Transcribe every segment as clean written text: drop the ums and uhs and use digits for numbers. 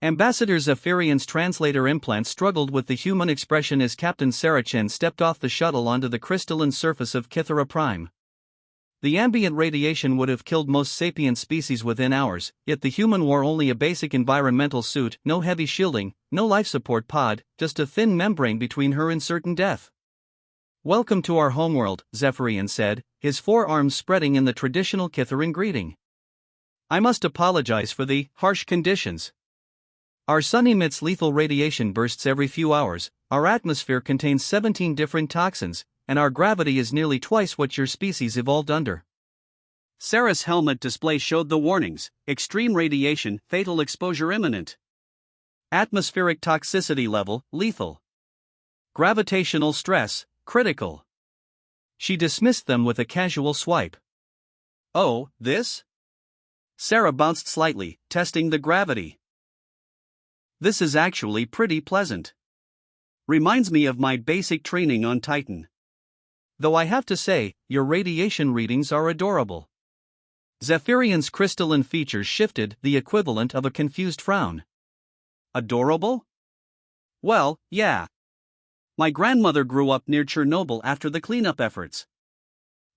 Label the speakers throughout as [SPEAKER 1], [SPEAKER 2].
[SPEAKER 1] Ambassador Zephyrian's translator implant struggled with the human expression as Captain Saracen stepped off the shuttle onto the crystalline surface of Kythera Prime. The ambient radiation would have killed most sapient species within hours, yet the human wore only a basic environmental suit, no heavy shielding, no life support pod, just a thin membrane between her and certain death. "Welcome to our homeworld," Zephyrian said, his forearms spreading in the traditional Kytheran greeting. "I must apologize for the harsh conditions. Our sun emits lethal radiation bursts every few hours, our atmosphere contains 17 different toxins, and our gravity is nearly twice what your species evolved under." Sarah's helmet display showed the warnings: extreme radiation, fatal exposure imminent. Atmospheric toxicity level, lethal. Gravitational stress, critical. She dismissed them with a casual swipe. "Oh, this?" Sarah bounced slightly, testing the gravity. "This is actually pretty pleasant. Reminds me of my basic training on Titan. Though I have to say, your radiation readings are adorable." Zephyrian's crystalline features shifted, the equivalent of a confused frown. "Adorable? Well, yeah. My grandmother grew up near Chernobyl after the cleanup efforts.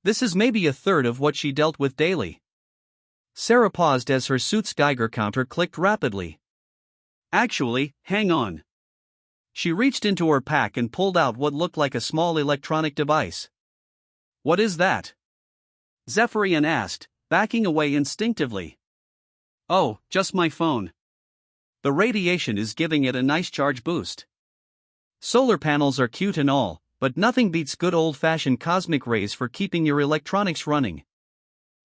[SPEAKER 1] This is maybe a third of what she dealt with daily." Sarah paused as her suit's Geiger counter clicked rapidly. "Actually, hang on." She reached into her pack and pulled out what looked like a small electronic device. "What is that?" Zephyrian asked, backing away instinctively. "Oh, just my phone. The radiation is giving it a nice charge boost. Solar panels are cute and all, but nothing beats good old-fashioned cosmic rays for keeping your electronics running."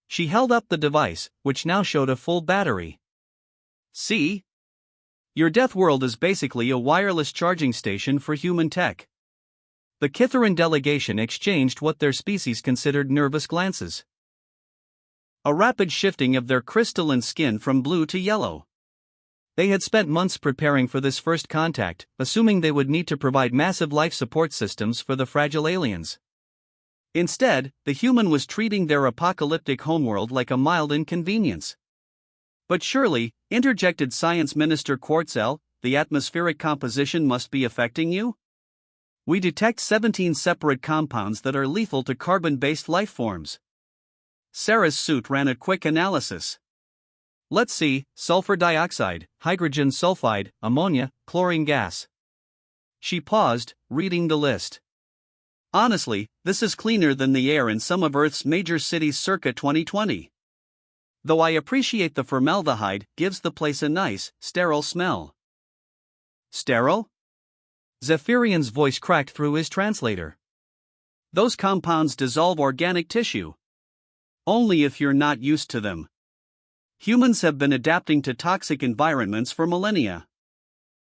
[SPEAKER 1] She held up the device, which now showed a full battery. "See? Your Deathworld is basically a wireless charging station for human tech." The Kytheran delegation exchanged what their species considered nervous glances. A rapid shifting of their crystalline skin from blue to yellow. They had spent months preparing for this first contact, assuming they would need to provide massive life support systems for the fragile aliens. Instead, the human was treating their apocalyptic homeworld like a mild inconvenience. "But surely," interjected Science Minister Quartzel, "the atmospheric composition must be affecting you? We detect 17 separate compounds that are lethal to carbon-based life forms." Sarah's suit ran a quick analysis. "Let's see: sulfur dioxide, hydrogen sulfide, ammonia, chlorine gas." She paused, reading the list. "Honestly, this is cleaner than the air in some of Earth's major cities circa 2020. Though I appreciate the formaldehyde gives the place a nice, sterile smell." "Sterile?" Zephyrian's voice cracked through his translator. "Those compounds dissolve organic tissue. Only if you're not used to them. Humans have been adapting to toxic environments for millennia.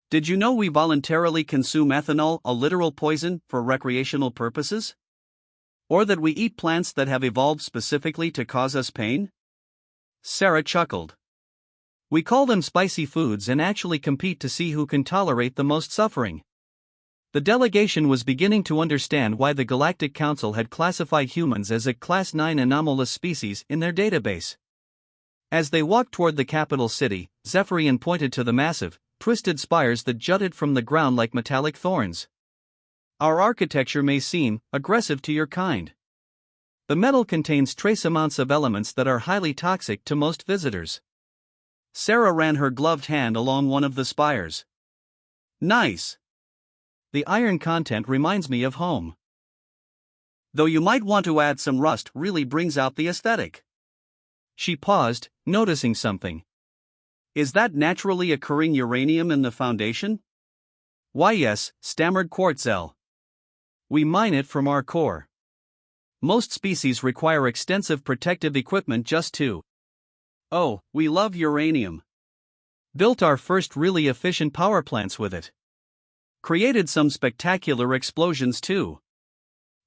[SPEAKER 1] Did you know we voluntarily consume ethanol, a literal poison, for recreational purposes? Or that we eat plants that have evolved specifically to cause us pain?" Sarah chuckled. "We call them spicy foods and actually compete to see who can tolerate the most suffering." The delegation was beginning to understand why the Galactic Council had classified humans as a Class 9 anomalous species in their database. As they walked toward the capital city, Zephyrian pointed to the massive, twisted spires that jutted from the ground like metallic thorns. "Our architecture may seem aggressive to your kind. The metal contains trace amounts of elements that are highly toxic to most visitors." Sarah ran her gloved hand along one of the spires. "Nice. The iron content reminds me of home. Though you might want to add some rust, really brings out the aesthetic." She paused, noticing something. "Is that naturally occurring uranium in the foundation?" "Why yes," stammered Quartzel. "We mine it from our core. Most species require extensive protective equipment just to—" "Oh, we love uranium. Built our first really efficient power plants with it. Created some spectacular explosions too."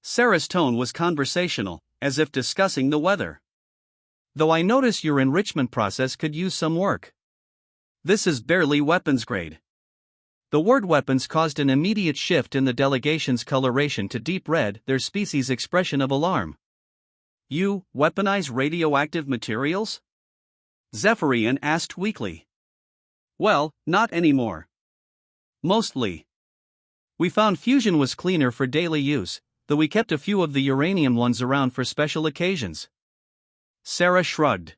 [SPEAKER 1] Sarah's tone was conversational, as if discussing the weather. "Though I notice your enrichment process could use some work. This is barely weapons grade." The word weapons caused an immediate shift in the delegation's coloration to deep red, their species' expression of alarm. "You weaponize radioactive materials?" Zephyrian asked weakly. Well, not anymore. Mostly. We found fusion was cleaner for daily use, though we kept a few of the uranium ones around for special occasions. Sarah shrugged.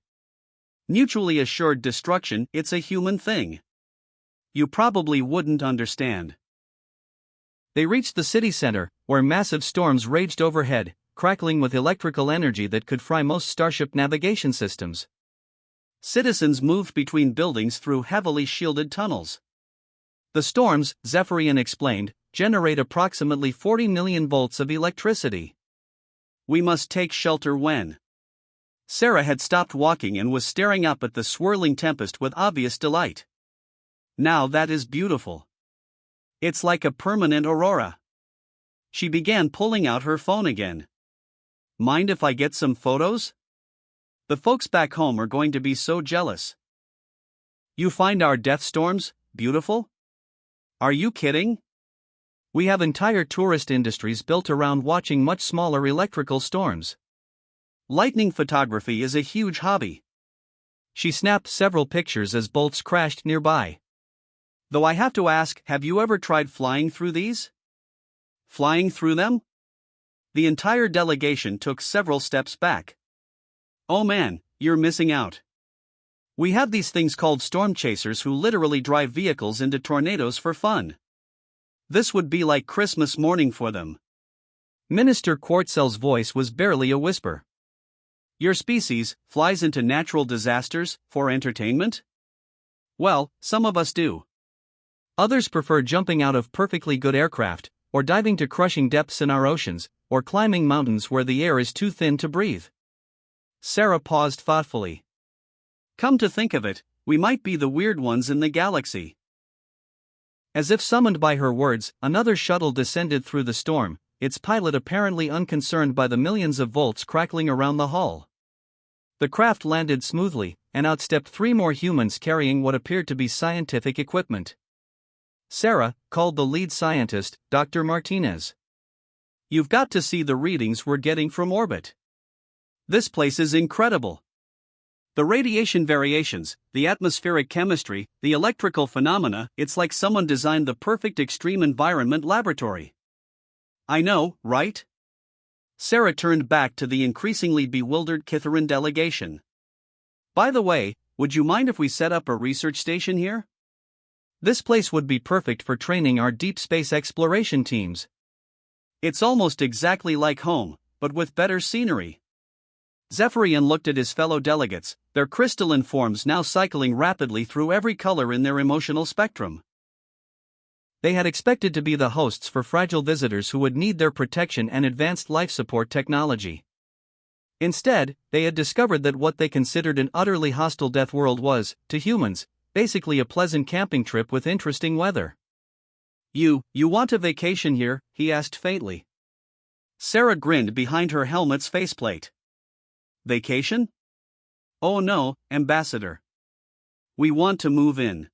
[SPEAKER 1] Mutually assured destruction, it's a human thing. You probably wouldn't understand. They reached the city center, where massive storms raged overhead, crackling with electrical energy that could fry most Starship navigation systems. Citizens moved between buildings through heavily shielded tunnels. The storms, Zephyrian explained, generate approximately 40 million volts of electricity. We must take shelter when. Sarah had stopped walking and was staring up at the swirling tempest with obvious delight. Now that is beautiful. It's like a permanent aurora. She began pulling out her phone again. Mind if I get some photos? The folks back home are going to be so jealous. You find our death storms beautiful? Are you kidding? We have entire tourist industries built around watching much smaller electrical storms. Lightning photography is a huge hobby. She snapped several pictures as bolts crashed nearby. Though I have to ask, have you ever tried flying through these? Flying through them? The entire delegation took several steps back. Oh man, you're missing out. We have these things called storm chasers who literally drive vehicles into tornadoes for fun. This would be like Christmas morning for them. Minister Quartzel's voice was barely a whisper. Your species flies into natural disasters for entertainment? Well, some of us do. Others prefer jumping out of perfectly good aircraft, or diving to crushing depths in our oceans, or climbing mountains where the air is too thin to breathe. Sarah paused thoughtfully. Come to think of it, we might be the weird ones in the galaxy. As if summoned by her words, another shuttle descended through the storm, its pilot apparently unconcerned by the millions of volts crackling around the hull. The craft landed smoothly, and outstepped 3 more humans carrying what appeared to be scientific equipment. Sarah called the lead scientist, Dr. Martinez. You've got to see the readings we're getting from orbit. This place is incredible. The radiation variations, the atmospheric chemistry, the electrical phenomena, it's like someone designed the perfect extreme environment laboratory. I know, right? Sarah turned back to the increasingly bewildered Kytheran delegation. By the way, would you mind if we set up a research station here? This place would be perfect for training our deep space exploration teams. It's almost exactly like home, but with better scenery. Zephyrian looked at his fellow delegates, their crystalline forms now cycling rapidly through every color in their emotional spectrum. They had expected to be the hosts for fragile visitors who would need their protection and advanced life support technology. Instead, they had discovered that what they considered an utterly hostile Deathworld was, to humans, basically a pleasant camping trip with interesting weather. You want a vacation here?" he asked faintly. Sarah grinned behind her helmet's faceplate. Vacation? Oh no, Ambassador. We want to move in.